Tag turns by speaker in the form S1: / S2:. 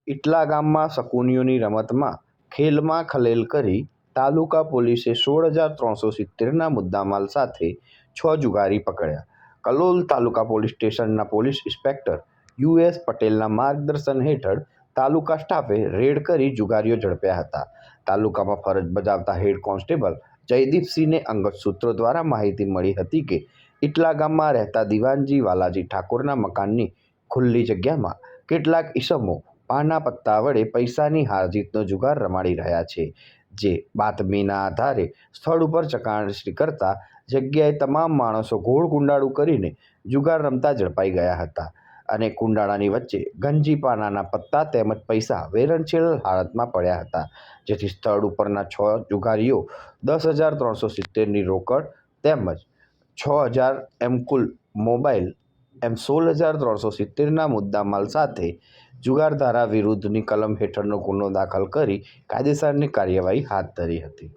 S1: ઇટલા ગામમાં શકુનીઓની રમતમાં ખેલમાં ખલેલ કરી તાલુકા પોલીસે 16,370ના મુદ્દામાલ સાથે 6 જુગારી પકડ્યા. કલોલ તાલુકા પોલીસ સ્ટેશનના પોલીસ ઇન્સ્પેક્ટર યુ.એસ. પટેલના માર્ગદર્શન હેઠળ તાલુકા સ્ટાફે રેડ કરી જુગારીઓ ઝડપ્યા હતા. તાલુકામાં ફરજ બજાવતા હેડ કોન્સ્ટેબલ જયદીપસિંહને અંગત સૂત્રો દ્વારા માહિતી મળી હતી કે ઇટલા ગામમાં રહેતા દિવાનજી વાલાજી ઠાકોરના મકાનની ખુલ્લી જગ્યામાં કેટલાક ઈસમો પાના પત્તા વડે પૈસાની હારજીતનો જુગાર રમાડી રહ્યા છે. જે બાતમીના આધારે સ્થળ ઉપર ચકાસણી કરતા જગ્યાએ તમામ માણસો ગોળ કુંડાળું કરીને જુગાર રમતા ઝડપાઈ ગયા હતા અને કુંડાળાની વચ્ચે ગંજી પાનાના પત્તા તેમજ પૈસા વેરણછેડ હાલતમાં પડ્યા હતા. જેથી સ્થળ ઉપરના 6 જુગારીઓ 10,370ની રોકડ તેમજ 6,000 એમ કુલ મોબાઈલ એમ 16,370ના મુદ્દામાલ સાથે જુગાર ધારા વિરુદ્ધની કલમ હેઠળનો ગુનો દાખલ કરી કાયદેસરની કાર્યવાહી હાથ ધરી હતી.